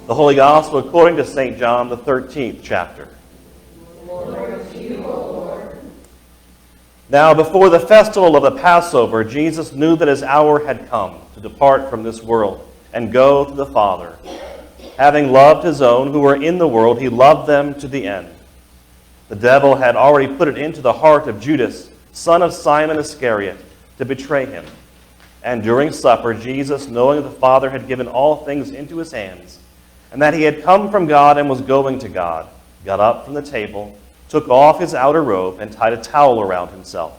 The Holy Gospel according to St. John, the 13th chapter. Glory to you, O Lord. Now, before the festival of the Passover, Jesus knew that his hour had come to depart from this world and go to the Father. Having loved his own who were in the world, he loved them to the end. The devil had already put it into the heart of Judas, son of Simon Iscariot, to betray him. And during supper, Jesus, knowing that the Father had given all things into his hands, and that he had come from God and was going to God, got up from the table, took off his outer robe, and tied a towel around himself.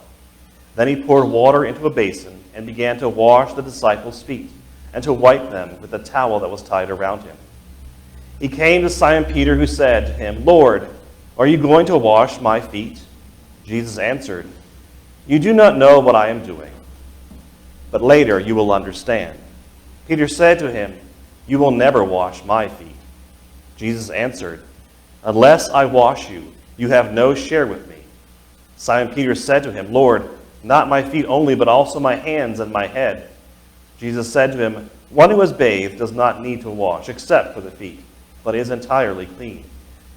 Then he poured water into a basin and began to wash the disciples' feet and to wipe them with the towel that was tied around him. He came to Simon Peter, who said to him, "Lord, are you going to wash my feet?" Jesus answered, "You do not know what I am doing, but later you will understand." Peter said to him, "You will never wash my feet." Jesus answered, "Unless I wash you, you have no share with me." Simon Peter said to him, "Lord, not my feet only, but also my hands and my head." Jesus said to him, "One who has bathed does not need to wash except for the feet, but is entirely clean.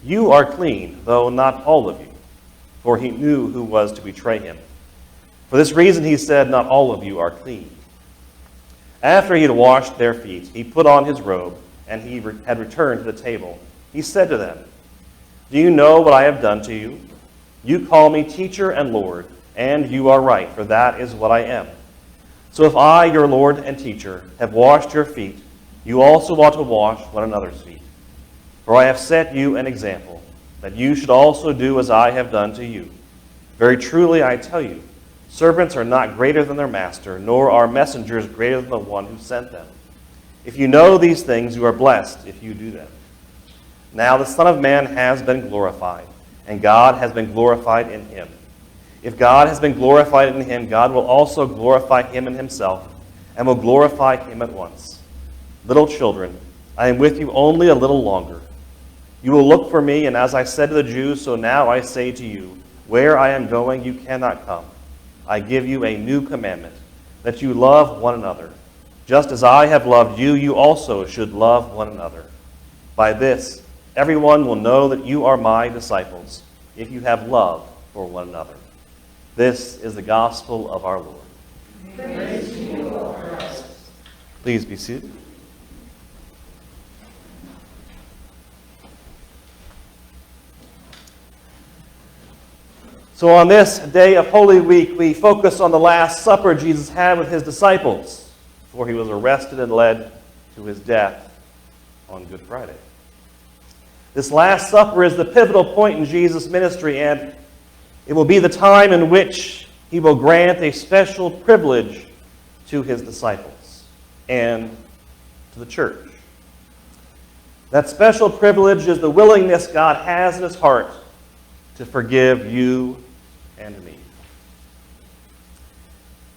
You are clean, though not all of you." For he knew who was to betray him. For this reason he said, "Not all of you are clean." After he had washed their feet, he put on his robe, and he had returned to the table. He said to them, "Do you know what I have done to you? You call me teacher and Lord, and you are right, for that is what I am. So if I, your Lord and teacher, have washed your feet, you also ought to wash one another's feet. For I have set you an example, that you should also do as I have done to you. Very truly I tell you, servants are not greater than their master, nor are messengers greater than the one who sent them. If you know these things, you are blessed if you do them. Now the Son of Man has been glorified, and God has been glorified in him. If God has been glorified in him, God will also glorify him in himself, and will glorify him at once. Little children, I am with you only a little longer. You will look for me, and as I said to the Jews, so now I say to you, where I am going, you cannot come. I give you a new commandment, that you love one another. Just as I have loved you, you also should love one another. By this, everyone will know that you are my disciples, if you have love for one another." This is the gospel of our Lord. Praise to you, O Christ. Please be seated. So on this day of Holy Week, we focus on the Last Supper Jesus had with his disciples before he was arrested and led to his death on Good Friday. This Last Supper is the pivotal point in Jesus' ministry, and it will be the time in which he will grant a special privilege to his disciples and to the church. That special privilege is the willingness God has in his heart to forgive you and me.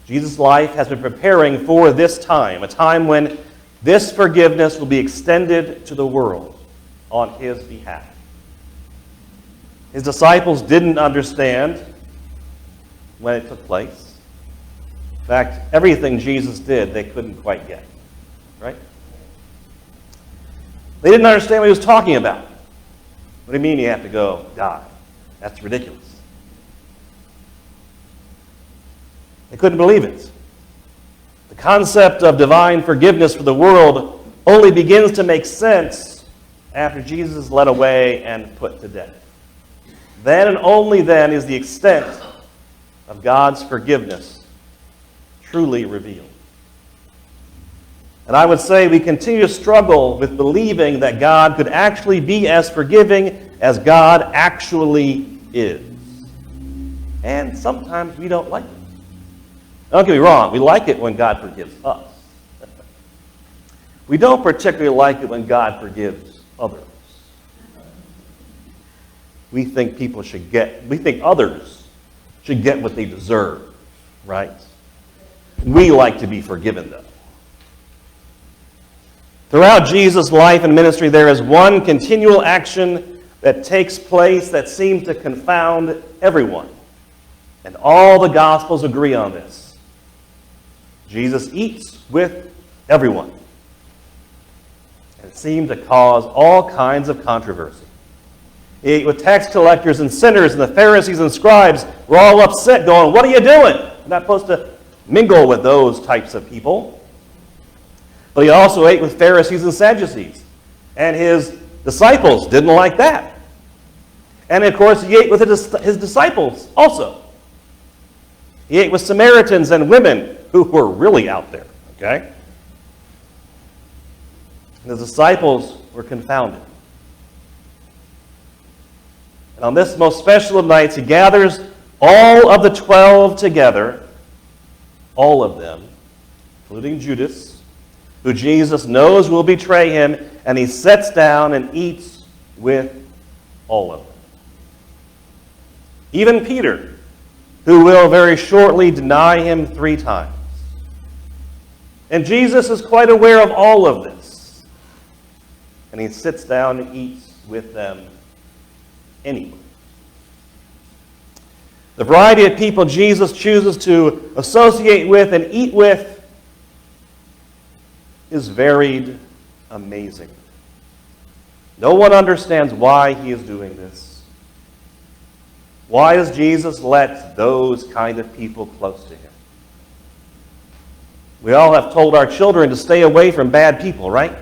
Jesus' life has been preparing for this time, a time when this forgiveness will be extended to the world on his behalf. His disciples didn't understand when it took place. In fact, everything Jesus did, they couldn't quite get. Right? They didn't understand what he was talking about. What do you mean you have to go die? That's ridiculous. They couldn't believe it. The concept of divine forgiveness for the world only begins to make sense after Jesus is led away and put to death. Then and only then is the extent of God's forgiveness truly revealed. And I would say we continue to struggle with believing that God could actually be as forgiving as God actually is. And sometimes we don't like it. Don't get me wrong, we like it when God forgives us. We don't particularly like it when God forgives others. We think others should get what they deserve, right? We like to be forgiven, though. Throughout Jesus' life and ministry, there is one continual action that takes place that seems to confound everyone. And all the Gospels agree on this. Jesus eats with everyone. and seemed to cause all kinds of controversy. He ate with tax collectors and sinners, and the Pharisees and scribes were all upset, going, "What are you doing? You're not supposed to mingle with those types of people." But he also ate with Pharisees and Sadducees, and his disciples didn't like that. And of course, he ate with his disciples also. He ate with Samaritans and women who were really out there, okay? And the disciples were confounded. And on this most special of nights, he gathers all of the 12 together, all of them, including Judas, who Jesus knows will betray him, and he sits down and eats with all of them. Even Peter, who will very shortly deny him 3 times. And Jesus is quite aware of all of this. And he sits down and eats with them anyway. The variety of people Jesus chooses to associate with and eat with is varied, amazing. No one understands why he is doing this. Why does Jesus let those kind of people close to him? We all have told our children to stay away from bad people, right?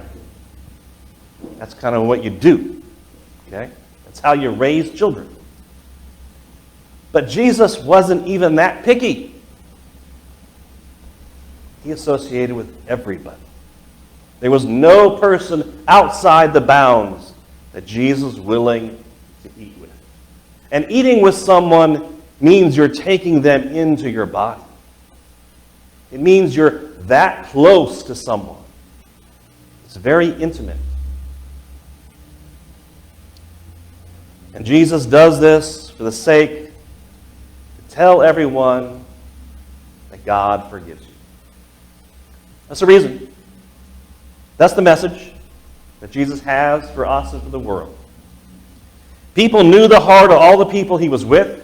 That's kind of what you do. Okay? That's how you raise children. But Jesus wasn't even that picky. He associated with everybody. There was no person outside the bounds that Jesus was willing to eat with. And eating with someone means you're taking them into your body. It means you're that close to someone. It's very intimate. And Jesus does this for the sake to tell everyone that God forgives you. That's the reason. That's the message that Jesus has for us and for the world. People knew the heart of all the people he was with.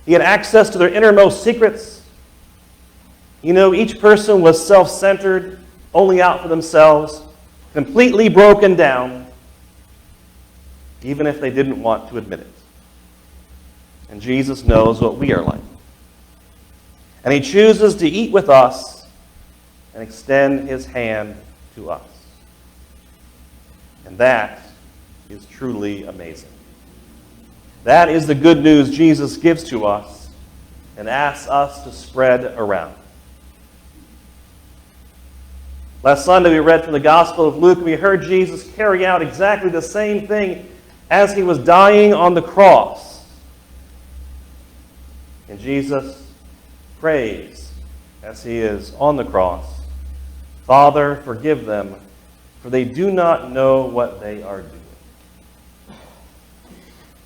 He had access to their innermost secrets. You know, each person was self-centered, only out for themselves, completely broken down, even if they didn't want to admit it. And Jesus knows what we are like. And he chooses to eat with us and extend his hand to us. And that is truly amazing. That is the good news Jesus gives to us and asks us to spread around. Last Sunday we read from the Gospel of Luke, and we heard Jesus carry out exactly the same thing as he was dying on the cross. And Jesus prays as he is on the cross, "Father, forgive them, for they do not know what they are doing."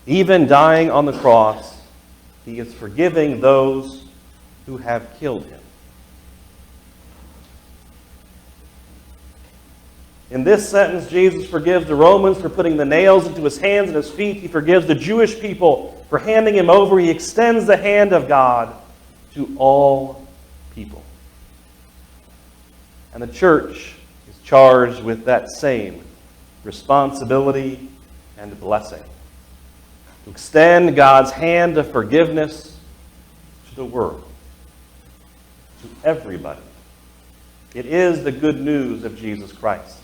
Even dying on the cross, he is forgiving those who have killed him. In this sentence, Jesus forgives the Romans for putting the nails into his hands and his feet. He forgives the Jewish people for handing him over. He extends the hand of God to all people. And the church is charged with that same responsibility and blessing, to extend God's hand of forgiveness to the world, to everybody. It is the good news of Jesus Christ.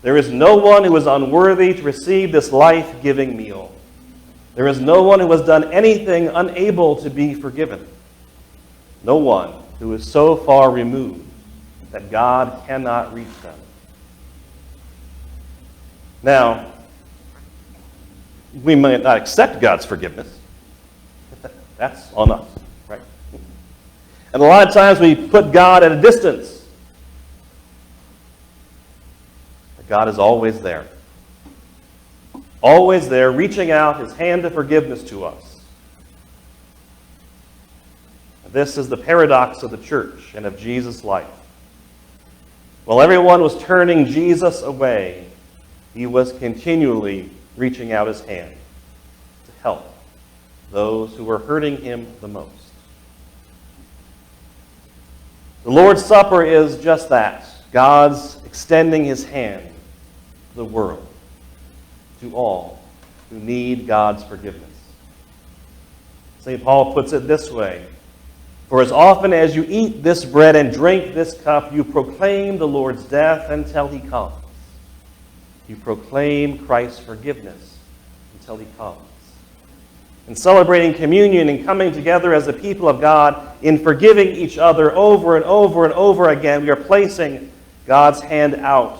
There is no one who is unworthy to receive this life-giving meal. There is no one who has done anything unable to be forgiven. No one who is so far removed that God cannot reach them. Now, we might not accept God's forgiveness. That's on us, right? And a lot of times we put God at a distance. But God is always there. Always there, reaching out his hand of forgiveness to us. This is the paradox of the church and of Jesus' life. While everyone was turning Jesus away, he was continually reaching out his hand to help those who were hurting him the most. The Lord's Supper is just that, God's extending his hand to the world, to all who need God's forgiveness. St. Paul puts it this way, "For as often as you eat this bread and drink this cup, you proclaim the Lord's death until he comes." You proclaim Christ's forgiveness until he comes. In celebrating communion and coming together as the people of God, in forgiving each other over and over and over again, we are placing God's hand out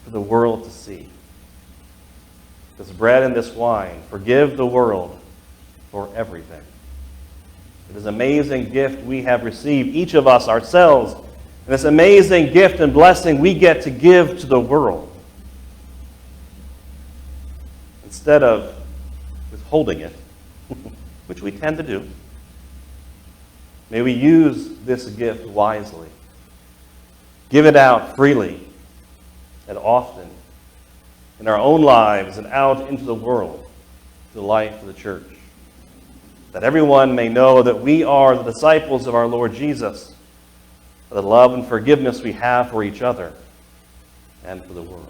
for the world to see. This bread and this wine forgive the world for everything. It is an amazing gift we have received, each of us ourselves, and this amazing gift and blessing we get to give to the world. Instead of withholding it, which we tend to do, may we use this gift wisely. Give it out freely and often in our own lives and out into the world, to the life of the church, that everyone may know that we are the disciples of our Lord Jesus, for the love and forgiveness we have for each other and for the world.